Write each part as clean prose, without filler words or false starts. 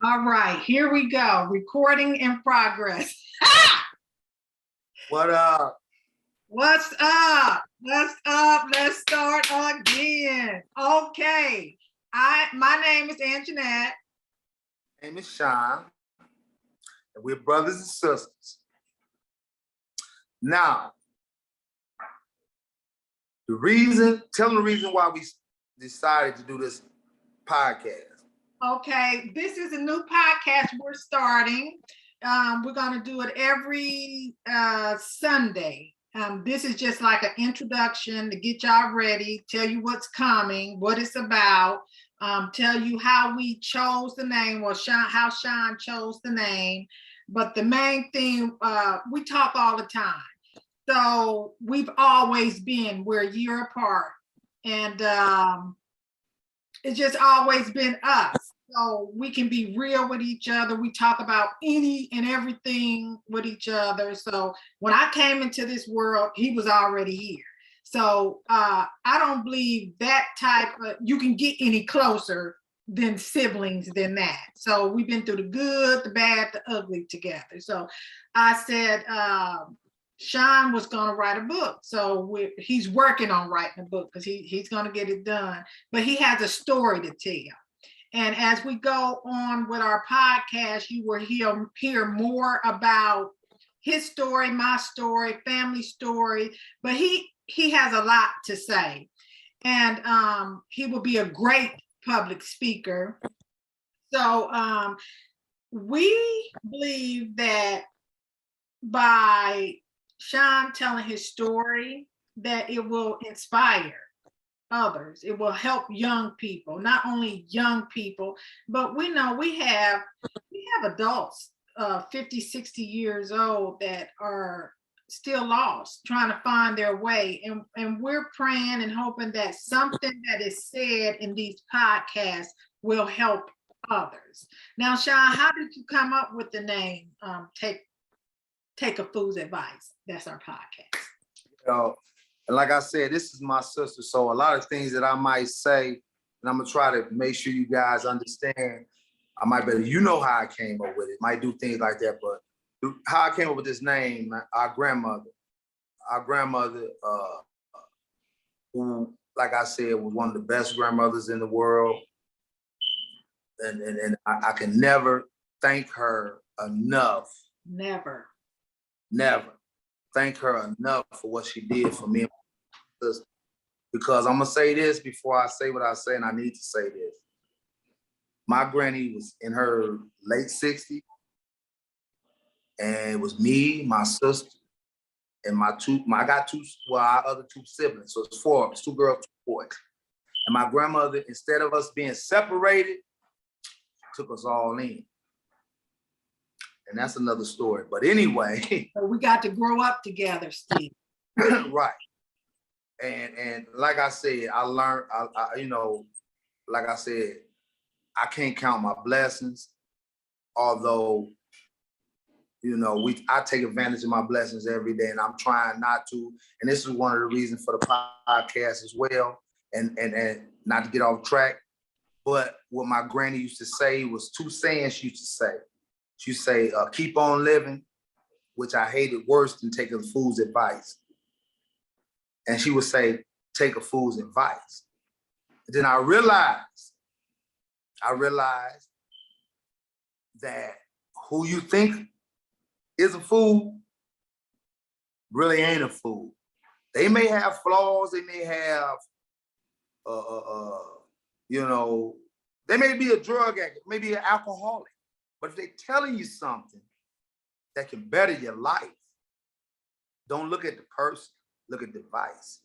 All right, here we go. Recording in progress. What up? What's up? What's up? Let's start again. Okay. My name is Anjanette. My name is Sean, and we're brothers and sisters. Now, tell them the reason why we decided to do this podcast. Okay, this is a new podcast we're starting. We're going to do it every Sunday. This is just like an introduction to get y'all ready, tell you what's coming, what it's about, tell you how we chose the name, or how Sean chose the name. But the main thing, we talk all the time. So we've always been, we're a year apart. And it's just always been us. So we can be real with each other. We talk about any and everything with each other. So when I came into this world, he was already here. So I don't believe that type of, you can get any closer than siblings than that. So we've been through the good, the bad, the ugly together. So I said, Sean was going to write a book. So he's working on writing a book because he's going to get it done. But he has a story to tell. And as we go on with our podcast, you will hear more about his story, my story, family story. But he has a lot to say. And he will be a great public speaker. So we believe that by Sean telling his story, that it will inspire others. It will help young people, not only young people, but we know we have adults 50, 60 years old that are still lost, trying to find their way. And we're praying and hoping that something that is said in these podcasts will help others. Now, Sean, how did you come up with the name Take a Fool's Advice? That's our podcast. And like I said, this is my sister. So a lot of things that I might say, and I'm going to try to make sure you guys understand. I might be, you know how I came up with it. Might do things like that, but how I came up with this name, our grandmother, who, like I said, was one of the best grandmothers in the world. And I can never thank her enough. Never. Thank her enough for what she did for me and my sister. Because I'm gonna say this before I say what I say, and I need to say this. My granny was in her late 60s, and it was me, my sister, and our other two siblings. So it's four of us, 2 girls, 2 boys. And my grandmother, instead of us being separated, took us all in. And that's another story. But anyway. So we got to grow up together, Steve. Right. And like I said, I learned, like I said, I can't count my blessings. Although, I take advantage of my blessings every day, and I'm trying not to. And this is one of the reasons for the podcast as well. And not to get off track, but what my granny used to say was 2 sayings she used to say. She'd say, keep on living, which I hated worse than taking a fool's advice. And she would say, take a fool's advice. And then I realized that who you think is a fool really ain't a fool. They may have flaws, they may have, they may be a drug addict, maybe an alcoholic. But if they're telling you something that can better your life, don't look at the person, look at the device.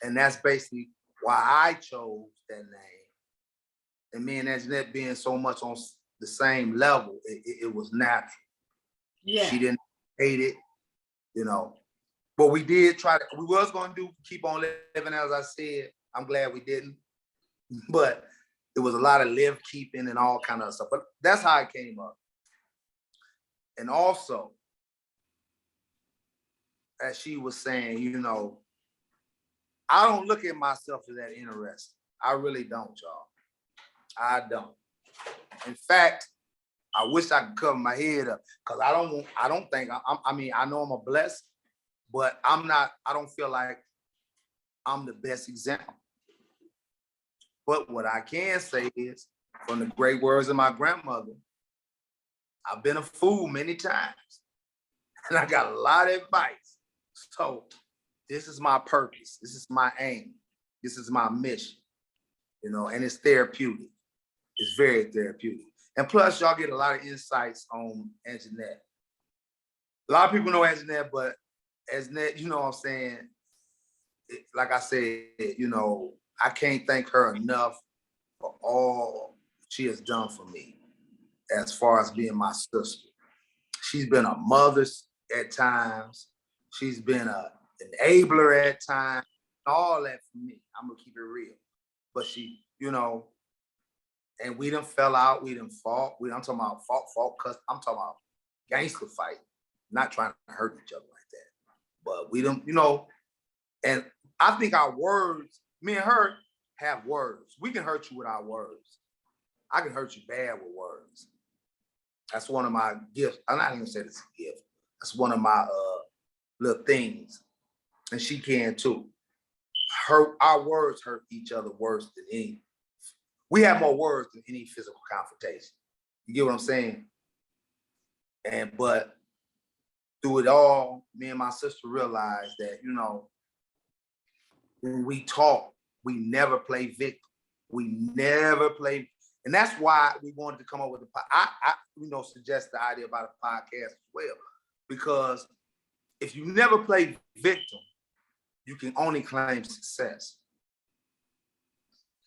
And that's basically why I chose that name. And me and Anjanette being so much on the same level, it was natural. Yeah. She didn't hate it, But we did we was going to keep on living, as I said. I'm glad we didn't. But there was a lot of live keeping and all kind of stuff. But that's how it came up. And also, as she was saying, I don't look at myself as that interesting. I really don't, y'all. I don't. In fact, I wish I could cover my head up because I don't think, I mean, I know I'm a blessed, but I don't feel like I'm the best example. But what I can say is, from the great words of my grandmother, I've been a fool many times and I got a lot of advice. So this is my purpose. This is my aim. This is my mission, and it's therapeutic. It's very therapeutic. And plus, y'all get a lot of insights on Anjanette. A lot of people know Anjanette, but Anjanette, what I'm saying, like I said, I can't thank her enough for all she has done for me as far as being my sister. She's been a mother at times. She's been an enabler at times. All that for me. I'm going to keep it real. But she, and we done fell out. We done fought. I'm talking about fought, cuss. I'm talking about gangster fight. Not trying to hurt each other like that. But we done, and I think our words, me and her have words. We can hurt you with our words. I can hurt you bad with words. That's one of my gifts. I'm not even saying it's a gift. That's one of my little things. And she can too. Our words hurt each other worse than any. We have more words than any physical confrontation. You get what I'm saying? But through it all, me and my sister realized that, when we talk, we never play victim. We never play. And that's why we wanted to come up with suggest the idea about a podcast as well. Because if you never play victim, you can only claim success.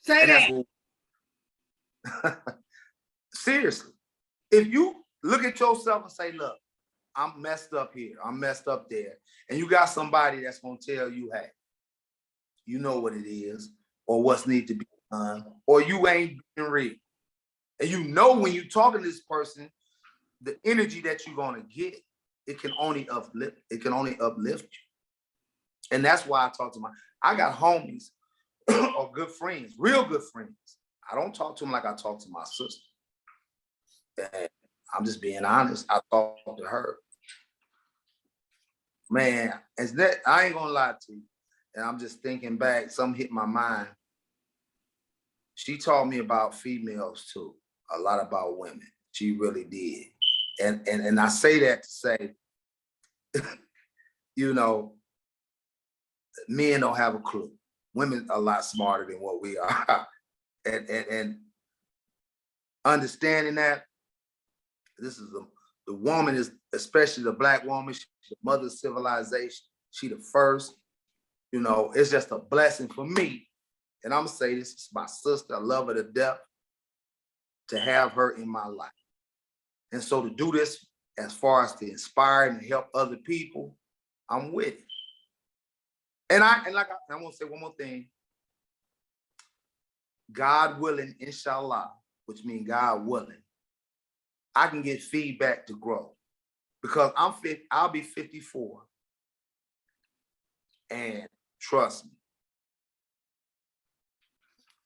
Say that. Seriously. If you look at yourself and say, look, I'm messed up here, I'm messed up there, and you got somebody that's going to tell you, hey, you know what it is, or what's need to be done, or you ain't being real. And when you're talking to this person, the energy that you're going to get, it can only uplift you. And that's why I got homies or good friends, real good friends. I don't talk to them like I talk to my sister. And I'm just being honest. I talk to her. Man, I ain't gonna lie to you. And I'm just thinking back, something hit my mind. She taught me about females too, a lot about women. She really did. And I say that to say, men don't have a clue. Women are a lot smarter than what we are. and understanding that this is the woman is, especially the Black woman, she's the mother of civilization. She the first, it's just a blessing for me. And I'm gonna say this is my sister. I love her to death to have her in my life. And so to do this as far as to inspire and help other people, I'm with it. And I want to say one more thing. God willing, inshallah, which means God willing, I can get feedback to grow because I'll be 54. And trust me,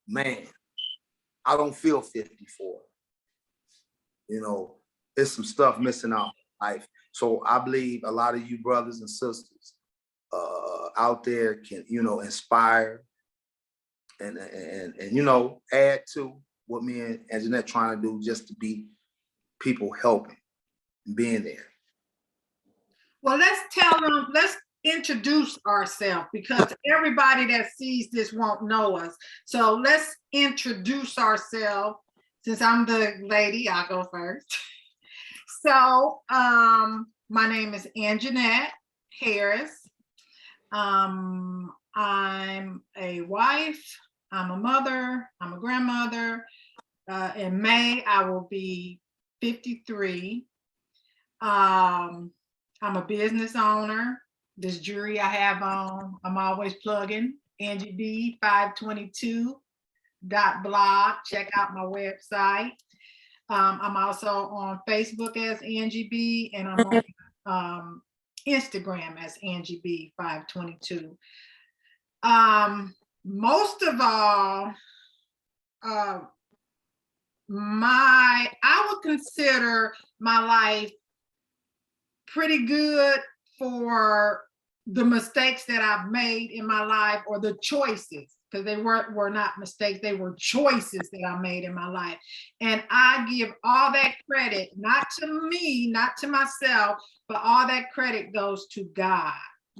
man, I don't feel 54. There's some stuff missing out in life. So I believe a lot of you brothers and sisters out there can, inspire and add to what me and Anjanette trying to do, just to be people helping and being there. Well, let's introduce ourselves, because everybody that sees this won't know us. So let's introduce ourselves. Since I'm the lady, I'll go first. So my name is Anjanette Harris. I'm a wife, I'm a mother, I'm a grandmother. In May, I will be 53. I'm a business owner. This jewelry I have on, I'm always plugging, AngieB522.blog. Check out my website. I'm also on Facebook as Angie B, and I'm on Instagram as AngieB522. Most of all, I would consider my life pretty good for the mistakes that I've made in my life, or the choices, because they were not mistakes, they were choices that I made in my life. And I give all that credit, not to me, not to myself, but all that credit goes to God.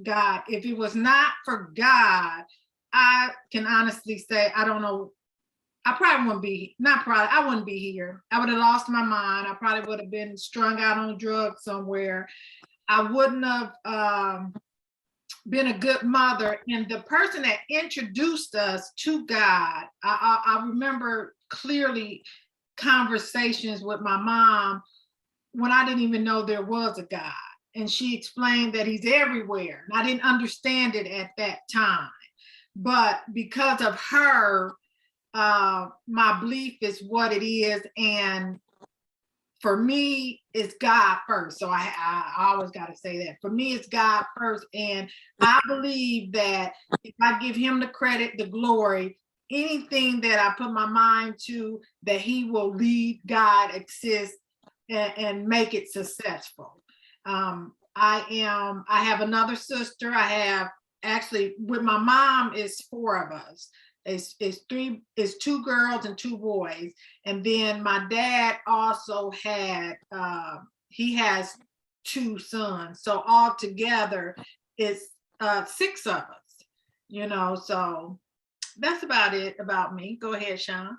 God, if it was not for God, I can honestly say, I don't know, I probably wouldn't be, not probably, I wouldn't be here. I would have lost my mind. I probably would have been strung out on drugs somewhere. I wouldn't have been a good mother. And the person that introduced us to God, I remember clearly conversations with my mom when I didn't even know there was a God. And she explained that he's everywhere. And I didn't understand it at that time. But because of her, my belief is what it is. And for me, it's God first. So I always got to say that. For me, it's God first. And I believe that if I give him the credit, the glory, anything that I put my mind to, that he will lead, God, assist, and make it successful. I have another sister. I have, actually, with my mom, is 4 of us. It's 2 girls and 2 boys. And then my dad also had, he has 2 sons. So altogether it's 6 of us, so that's about it about me. Go ahead, Sean.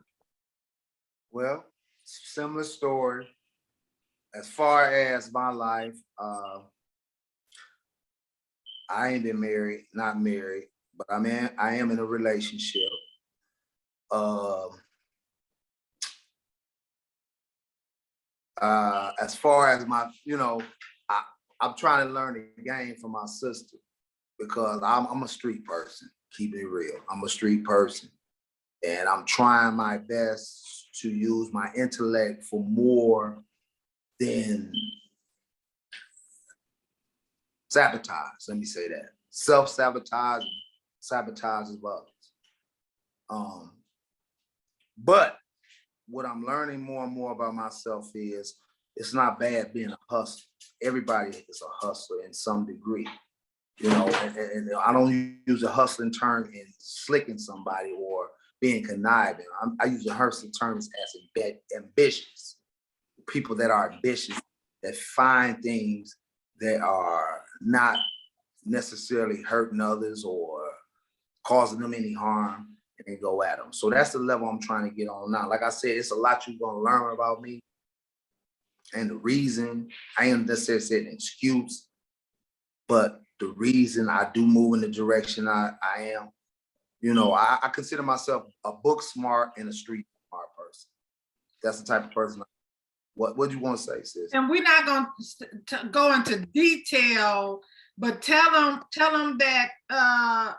Well, similar story. As far as my life, I ain't been married, not married, but I am in a relationship. As far as my, I'm trying to learn the game from my sister, because I'm a street person, keeping it real. I'm a street person, and I'm trying my best to use my intellect for more than sabotage. Let me say that. Self-sabotage and sabotage of others. But what I'm learning more and more about myself is it's not bad being a hustler. Everybody is a hustler in some degree, and I don't use a hustling term in slicking somebody or being conniving. I use a hustling term as ambitious. People that are ambitious, that find things that are not necessarily hurting others or causing them any harm, and they go at them. So that's the level I'm trying to get on now. Like I said, it's a lot you're gonna learn about me. And the reason, I am necessarily saying an excuse, but the reason I do move in the direction I am, I consider myself a book smart and a street smart person. That's the type of person. What do you want to say, sis? And we're not going to go into detail, but tell them that how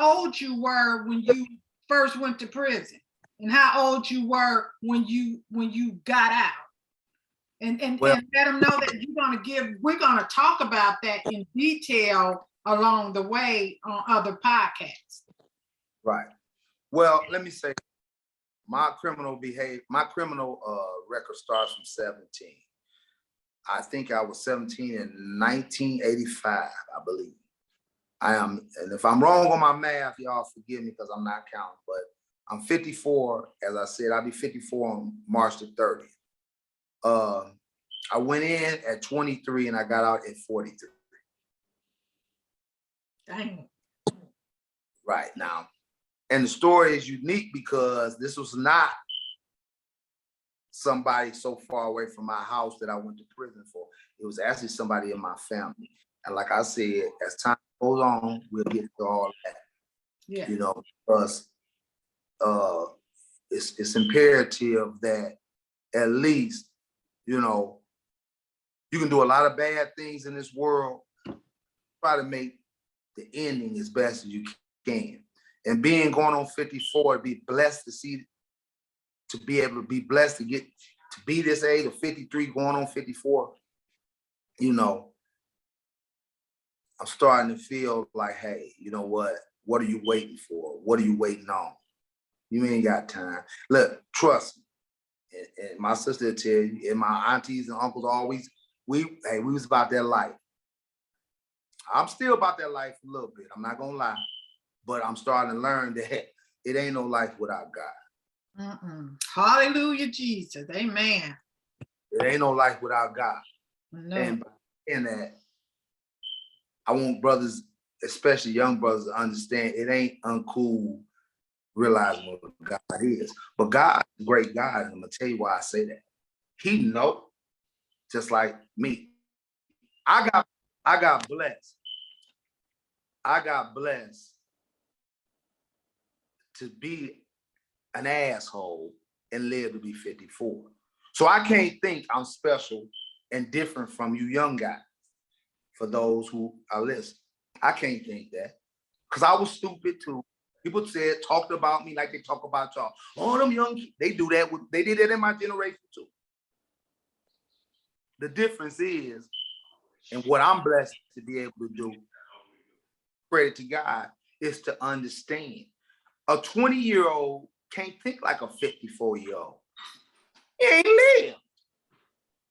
old you were when you first went to prison, and how old you were when you got out, and let them know that we're gonna talk about that in detail along the way on other podcasts. Right. Well, let me say, my criminal record starts from 17. I think I was 17 in 1985, I believe. I am, and if I'm wrong on my math, y'all forgive me because I'm not counting, but I'm 54. As I said, I'll be 54 on March the 30th. I went in at 23 and I got out at 43. Dang. Right now. And the story is unique because this was not somebody so far away from my house that I went to prison for. It was actually somebody in my family. And like I said, as time goes on, we'll get to all that. Yeah. Because it's imperative that at least, you can do a lot of bad things in this world. Try to make the ending as best as you can. And being going on 54, be blessed to be able to be blessed to get to be this age of 53, going on 54, I'm starting to feel like, hey, you know what? What are you waiting for? What are you waiting on? You ain't got time. Look, trust me. and my sister will tell you, and my aunties and uncles always, we was about that life. I'm still about that life a little bit. I'm not gonna lie, but I'm starting to learn that it ain't no life without God. Hallelujah, Jesus. Amen. It ain't no life without God. No. And in that, I want brothers, especially young brothers, to understand it ain't uncool realizing what God is. But God is a great God, and I'm gonna tell you why I say that. He know, just like me. I got blessed. I got blessed to be an asshole and live to be 54. So I can't think I'm special and different from you young guys, for those who are listening. I can't think that, because I was stupid too. People talked about me like they talk about y'all. Oh, them young kids, they do that. They did that in my generation too. The difference is, and what I'm blessed to be able to do, credit to God, is to understand. A 20-year-old can't think like a 54-year-old. He ain't lived.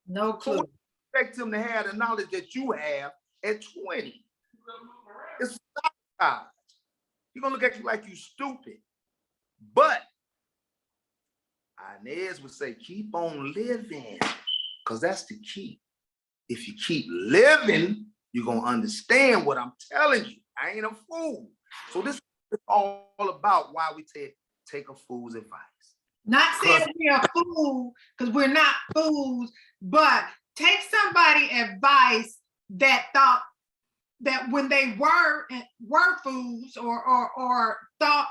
No clue. So expect him to have the knowledge that you have at 20. It's sabotage. He's gonna look at you like you stupid. But Inez would say, keep on living, because that's the key. If you keep living, you're gonna understand what I'm telling you. I ain't a fool. So this is all about why we take a fool's advice. Not saying we're a fool, because we're not fools, but take somebody advice that thought that when they were fools or thought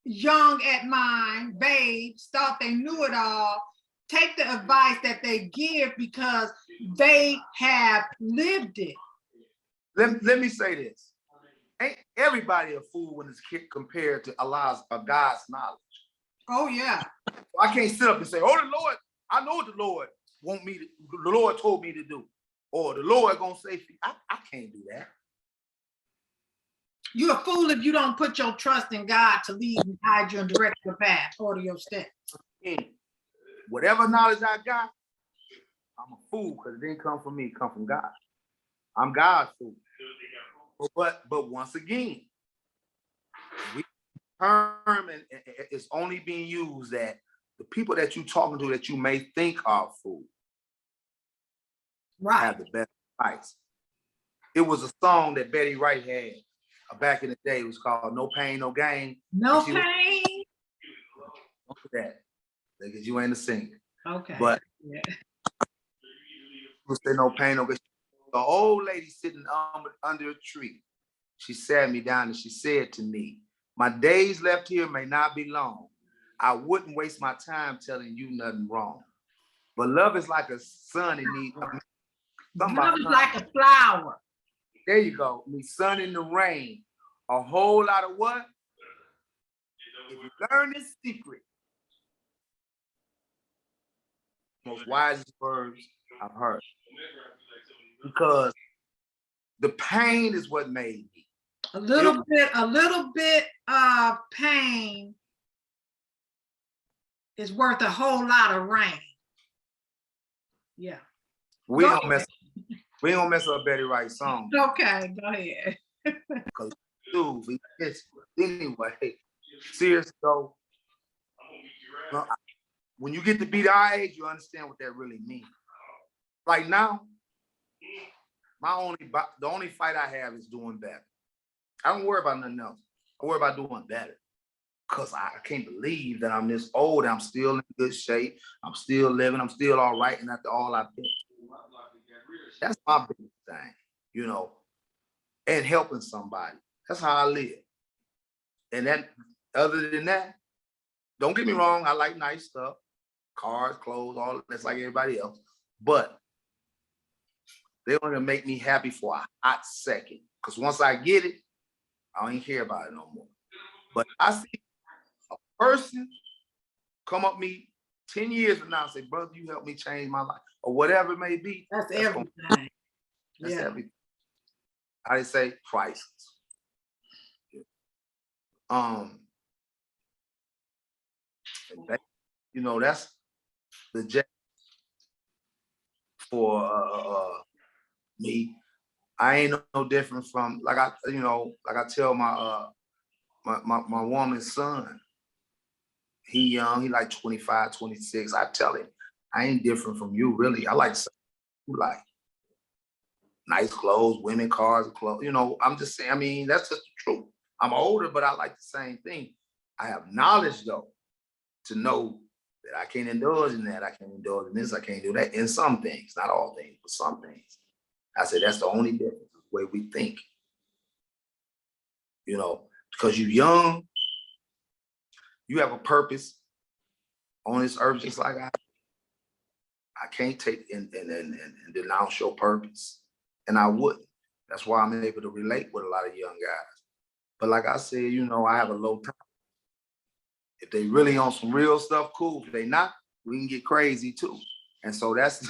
young at mind, babes, thought they knew it all. Take the advice that they give because they have lived it. Let me say this. Ain't everybody a fool when it's compared to God's knowledge? Oh yeah. I can't sit up and say, oh, the Lord, I know what the Lord the Lord told me to do. Or the Lord gonna say, I can't do that. You're a fool if you don't put your trust in God to lead and guide you and direct your path, order your steps. Whatever knowledge I got, I'm a fool because it didn't come from me, it come from God. I'm God's fool. But once again, we term and it's only being used that the people that you talking to that you may think are fools, right, have the best advice. It was a song that Betty Wright had back in the day. It was called "No Pain, No Gain." No pain. Don't do that, because you ain't a singer. Okay. But yeah. People say no pain, no gain. The old lady sitting under a tree. She sat me down and she said to me, my days left here may not be long. I wouldn't waste my time telling you nothing wrong. But love is like a sun in need. Love is like a flower. There you go. Me sun in the rain. A whole lot of what? If you learn this secret, most wisest words I've heard. Because the pain is what made me. A little bit of pain is worth a whole lot of rain. Yeah. We don't mess up Betty Wright's song. Okay, go ahead. Because anyway, seriously though, when you get to be our age, you understand what that really means. Right now, the only fight I have is doing better. I don't worry about nothing else. I worry about doing better. Because I can't believe that I'm this old, I'm still in good shape, I'm still living, I'm still all right, and after all I've been. That's my big thing, and helping somebody. That's how I live. And that, other than that, don't get me wrong, I like nice stuff, cars, clothes, all that's like everybody else. But they're gonna make me happy for a hot second. Because once I get it, I don't even care about it no more. But I see a person come up me 10 years from now and say, brother, you helped me change my life, or whatever it may be. That's everything. That's everything. I didn't say priceless. the J for me. I ain't no different from like I tell my woman's son. He young, he like 25, 26. I tell him, I ain't different from you, really. I like something you like. Nice clothes, women, cars, clothes. I'm just saying, I mean, that's just the truth. I'm older, but I like the same thing. I have knowledge though, to know that I can't indulge in that. I can't indulge in this. I can't do that. In some things, not all things, but some things. I said, that's the only difference, the way we think. Because you're young, you have a purpose on this earth, just like I can't take and denounce your purpose. And I wouldn't. That's why I'm able to relate with a lot of young guys. But like I said, I have a low time. If they really on some real stuff, cool. If they not, we can get crazy too. And so that's,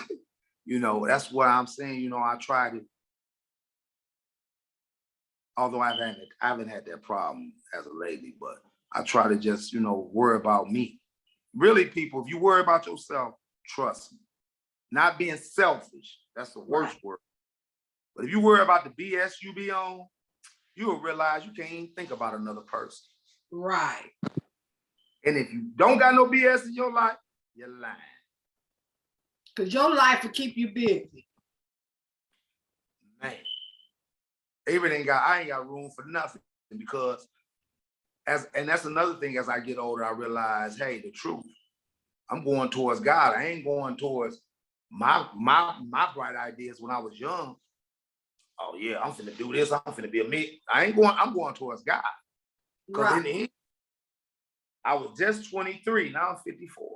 that's what I'm saying. I try to, although I haven't had that problem as a lady, but I try to just, worry about me. Really, people, if you worry about yourself, trust me. Not being selfish, that's the worst word. But if you worry about the BS you be on, you will realize you can't even think about another person. Right. And if you don't got no BS in your life, you're lying. Because your life will keep you busy. Man. I ain't got room for nothing, because and that's another thing, as I get older, I realize, hey, the truth. I'm going towards God. I ain't going towards my bright ideas when I was young. Oh yeah, I'm finna do this. I'm finna be a me. I'm going towards God. Because in the end, I was just 23. Now I'm 54.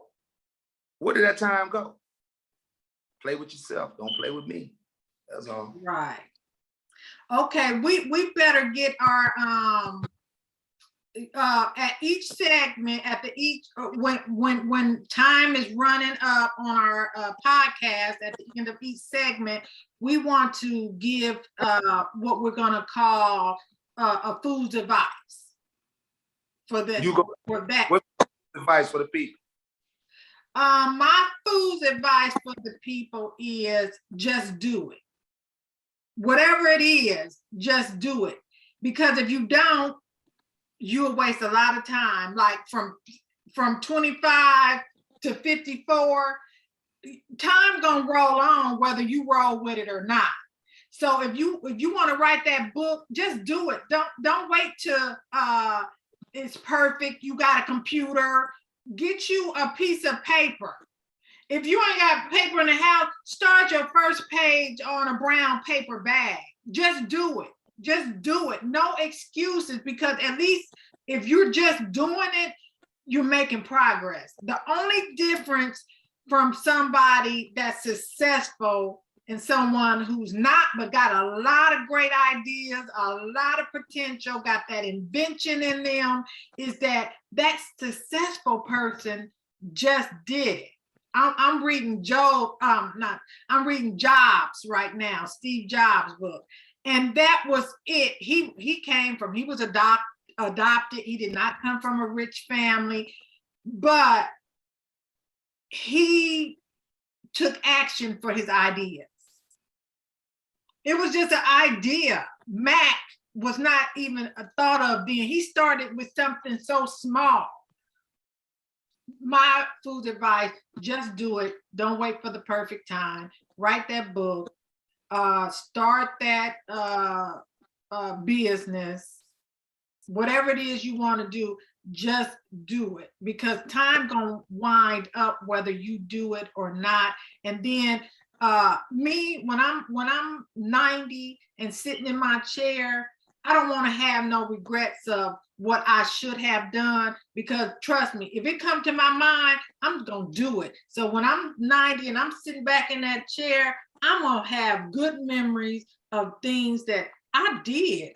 Where did that time go? Play with yourself. Don't play with me. That's all. Right. Okay, we better get our at each segment, when time is running up on our podcast, at the end of each segment, we want to give what we're going to call a food's advice for that. What's advice for the people? My food's advice for the people is just do it. Whatever it is, just do it. Because if you don't, you'll waste a lot of time. Like from 25 to 54, time gonna roll on whether you roll with it or not. So if you want to write that book, just do it. Don't wait till it's perfect. You got a computer. Get you a piece of paper. If you ain't got paper in the house, start your first page on a brown paper bag. Just do it. Just do it. No excuses, because at least if you're just doing it, you're making progress. The only difference from somebody that's successful and someone who's not, but got a lot of great ideas, a lot of potential, got that invention in them, is that successful person just did it. I'm reading I'm reading Jobs right now, Steve Jobs' book. And that was it. He was adopted. He did not come from a rich family, but he took action for his ideas. It was just an idea. Mac was not even a thought of being. He started with something so small. My food advice, just do it. Don't wait for the perfect time. Write that book. Start that business. Whatever it is you want to do, just do it, because time gonna wind up whether you do it or not. And then me, when I'm 90 and sitting in my chair, I don't want to have no regrets of what I should have done, because trust me, if it comes to my mind, I'm gonna do it. So when I'm 90 and I'm sitting back in that chair, I'm gonna have good memories of things that I did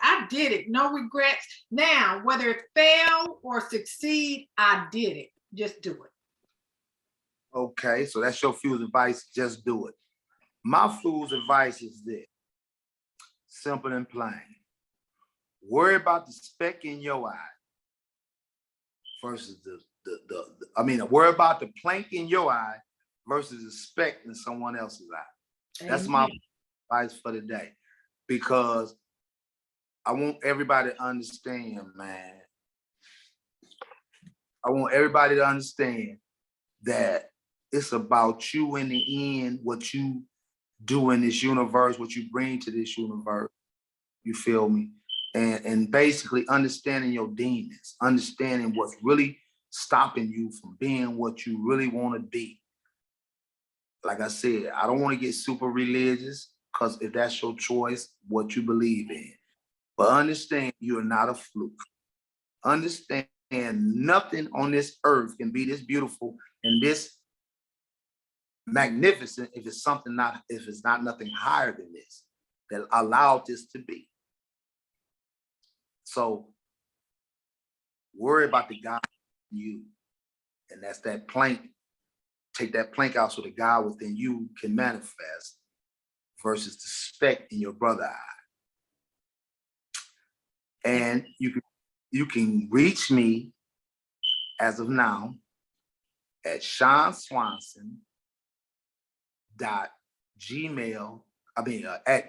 it, no regrets. Now, whether it fail or succeed, I did it. Just do it. Okay, so that's your fool's advice, just do it. My fool's advice is this, simple and plain. Worry about the speck in your eye versus worry about the plank in your eye versus expecting someone else's eye. That's Amen. my advice for the day, because I want everybody to understand, man. I want everybody to understand that it's about you in the end, what you do in this universe, what you bring to this universe. You feel me? And basically understanding your demons, understanding what's really stopping you from being what you really want to be. Like I said, I don't want to get super religious, because if that's your choice, what you believe in. But understand you're not a fluke. Understand nothing on this earth can be this beautiful and this magnificent if it's not nothing higher than this that allowed this to be. So worry about the God in you. And that's that plank. Take that plank out so the God within you can manifest, versus the speck in your brother's eye. And you can reach me as of now at at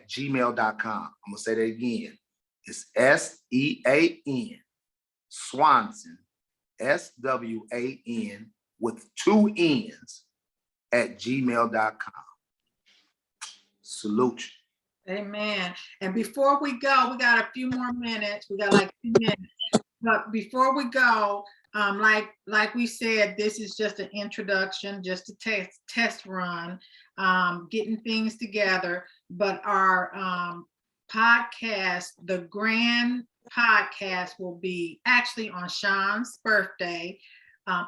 gmail.com. I'm gonna say that again. It's SEAN Swanson, SWAN with 2 N's at gmail.com. Salute you. Amen. And before we go, we got a few more minutes. We got like 2 minutes. But before we go, like we said, this is just an introduction, just a test run, getting things together. But our podcast, the grand podcast, will be actually on Sean's birthday,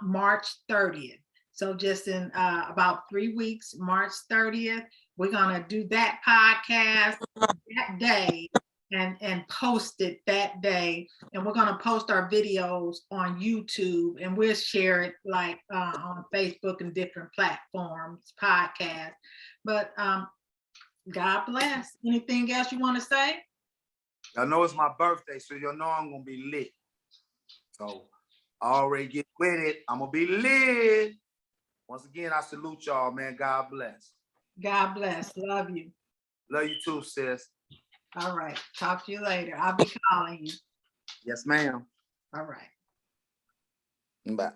March 30th. So just in about 3 weeks, March 30th, we're gonna do that podcast that day and post it that day. And we're gonna post our videos on YouTube, and we'll share it like on Facebook and different platforms, podcasts. But God bless. Anything else you want to say? I know it's my birthday, so you know I'm gonna be lit. So I already get with it. I'm gonna be lit. Once again, I salute y'all, man. God bless. God bless. Love you. Love you too, sis. All right. Talk to you later. I'll be calling you. Yes, ma'am. All right. Bye.